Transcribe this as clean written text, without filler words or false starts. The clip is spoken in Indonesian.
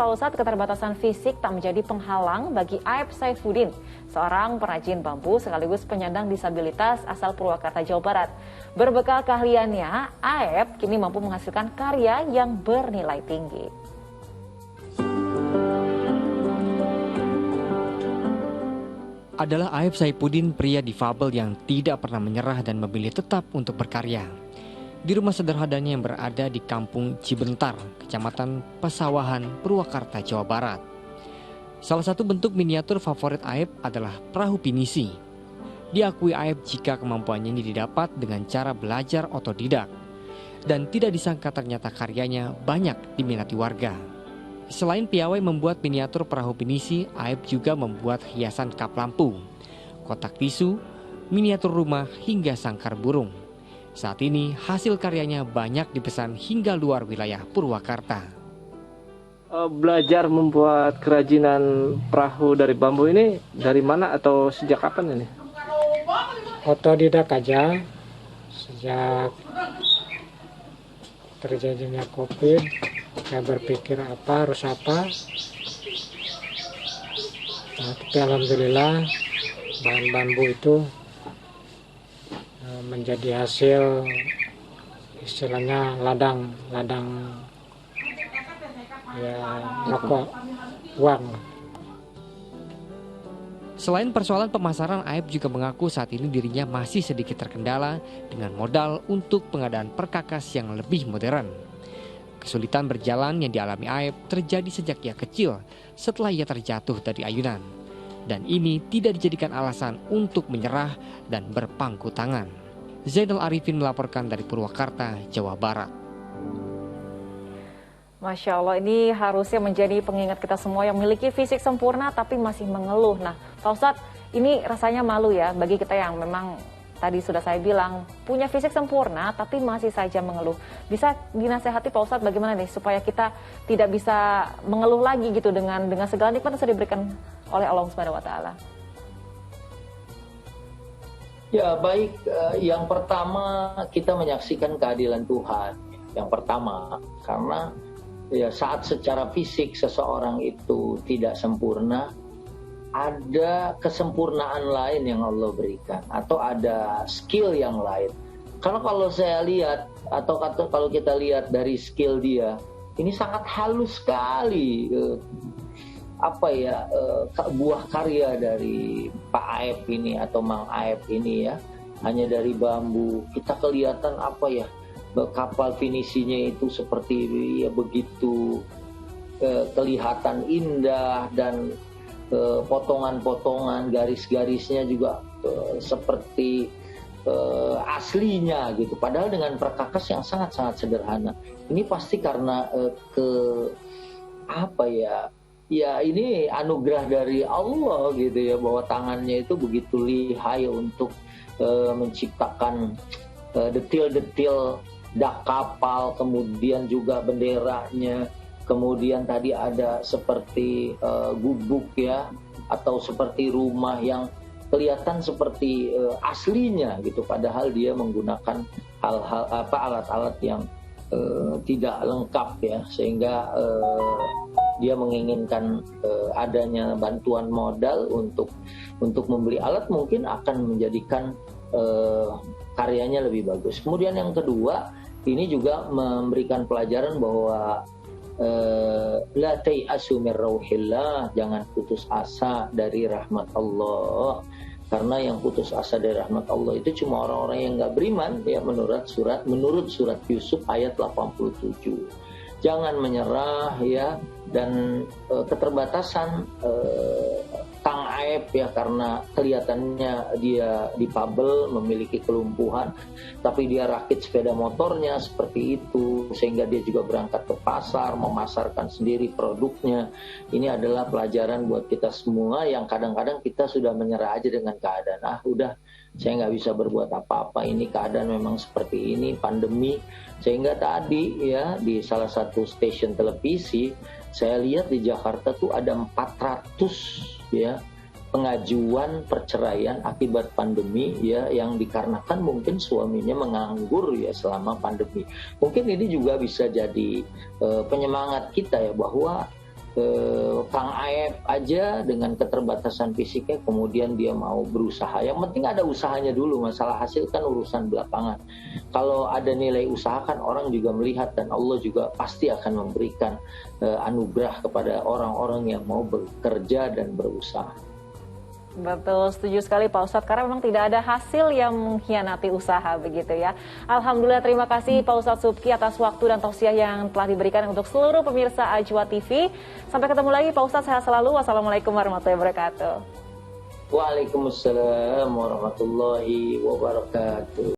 Pak Ustadz, keterbatasan fisik tak menjadi penghalang bagi Aep Saifuddin, seorang perajin bambu sekaligus penyandang disabilitas asal Purwakarta, Jawa Barat. Berbekal keahliannya, Aep kini mampu menghasilkan karya yang bernilai tinggi. Adalah Aep Saifuddin, pria difabel yang tidak pernah menyerah dan memilih tetap untuk berkarya. Di rumah sederhananya yang berada di Kampung Cibentar, Kecamatan Pesawahan, Purwakarta, Jawa Barat. Salah satu bentuk miniatur favorit Aep adalah perahu pinisi. Diakui Aep jika kemampuannya ini didapat dengan cara belajar otodidak. Dan tidak disangka ternyata karyanya banyak diminati warga. Selain piawai membuat miniatur perahu pinisi, Aep juga membuat hiasan kap lampu, kotak tisu, miniatur rumah hingga sangkar burung. Saat ini hasil karyanya banyak dipesan hingga luar wilayah Purwakarta. Belajar membuat kerajinan perahu dari bambu ini dari mana atau sejak kapan ini? Otodidak aja. Sejak terjadinya COVID, saya berpikir harus apa. Nah, tapi alhamdulillah bahan bambu itu menjadi hasil, istilahnya ladang ya rokok uang. Selain persoalan pemasaran, Aep juga mengaku saat ini dirinya masih sedikit terkendala dengan modal untuk pengadaan perkakas yang lebih modern. Kesulitan berjalan yang dialami Aep terjadi sejak ia kecil setelah ia terjatuh dari ayunan. Dan ini tidak dijadikan alasan untuk menyerah dan berpangku tangan. Zainal Arifin melaporkan dari Purwakarta, Jawa Barat. Masya Allah, ini harusnya menjadi pengingat kita semua yang memiliki fisik sempurna tapi masih mengeluh. Nah, Pak Ustadz, ini rasanya malu ya bagi kita yang memang tadi sudah saya bilang punya fisik sempurna tapi masih saja mengeluh. Bisa dinasehati Pak Ustadz bagaimana nih supaya kita tidak bisa mengeluh lagi gitu dengan segala nikmat yang sudah diberikan oleh Allah Subhanahu wa taala. Ya baik, yang pertama kita menyaksikan keadilan Tuhan. Yang pertama, karena ya saat secara fisik seseorang itu tidak sempurna, ada kesempurnaan lain yang Allah berikan atau ada skill yang lain. Karena kalau saya lihat atau kalau kita lihat dari skill dia, ini sangat halus sekali. Buah karya dari Pak Aep ini atau Mang Aep ini ya, hanya dari bambu. Kita kelihatan kapal finisinya itu seperti ya begitu kelihatan indah dan potongan-potongan garis-garisnya juga seperti aslinya gitu. Padahal dengan perkakas yang sangat-sangat sederhana. Ini pasti karena ya ini anugerah dari Allah gitu ya, bahwa tangannya itu begitu lihai untuk menciptakan detil-detil dak kapal, kemudian juga benderanya, kemudian tadi ada seperti gubuk ya, atau seperti rumah yang kelihatan seperti aslinya gitu, padahal dia menggunakan alat-alat yang tidak lengkap ya, sehingga dia menginginkan adanya bantuan modal untuk membeli alat, mungkin akan menjadikan karyanya lebih bagus. Kemudian yang kedua, ini juga memberikan pelajaran bahwa la tai'asu min rauhillah, jangan putus asa dari rahmat Allah. Karena yang putus asa dari rahmat Allah itu cuma orang-orang yang nggak beriman ya, menurut surat Yusuf ayat 87. Jangan menyerah ya, dan keterbatasan Kang Aep ya, karena kelihatannya dia difabel, memiliki kelumpuhan, tapi dia rakit sepeda motornya seperti itu, sehingga dia juga berangkat ke pasar, memasarkan sendiri produknya. Ini adalah pelajaran buat kita semua yang kadang-kadang kita sudah menyerah aja dengan keadaan. Udah, saya nggak bisa berbuat apa-apa, ini keadaan memang seperti ini, pandemi. Sehingga tadi ya di salah satu stasiun televisi saya lihat di Jakarta tuh ada 400 ya pengajuan perceraian akibat pandemi ya, yang dikarenakan mungkin suaminya menganggur ya selama pandemi. Mungkin ini juga bisa jadi penyemangat kita ya, bahwa Kang Aep aja dengan keterbatasan fisiknya kemudian dia mau berusaha. Yang penting ada usahanya dulu, masalah hasil kan urusan belakangan. Kalau ada nilai usaha kan orang juga melihat dan Allah juga pasti akan memberikan anugerah kepada orang-orang yang mau bekerja dan berusaha. Betul, setuju sekali Pak Ustadz, karena memang tidak ada hasil yang mengkhianati usaha begitu ya. Alhamdulillah, terima kasih Pak Ustadz Subki atas waktu dan tausiah yang telah diberikan untuk seluruh pemirsa Ajwa TV. Sampai ketemu lagi Pak Ustadz, sehat selalu. Wassalamualaikum warahmatullahi wabarakatuh. Waalaikumsalam warahmatullahi wabarakatuh.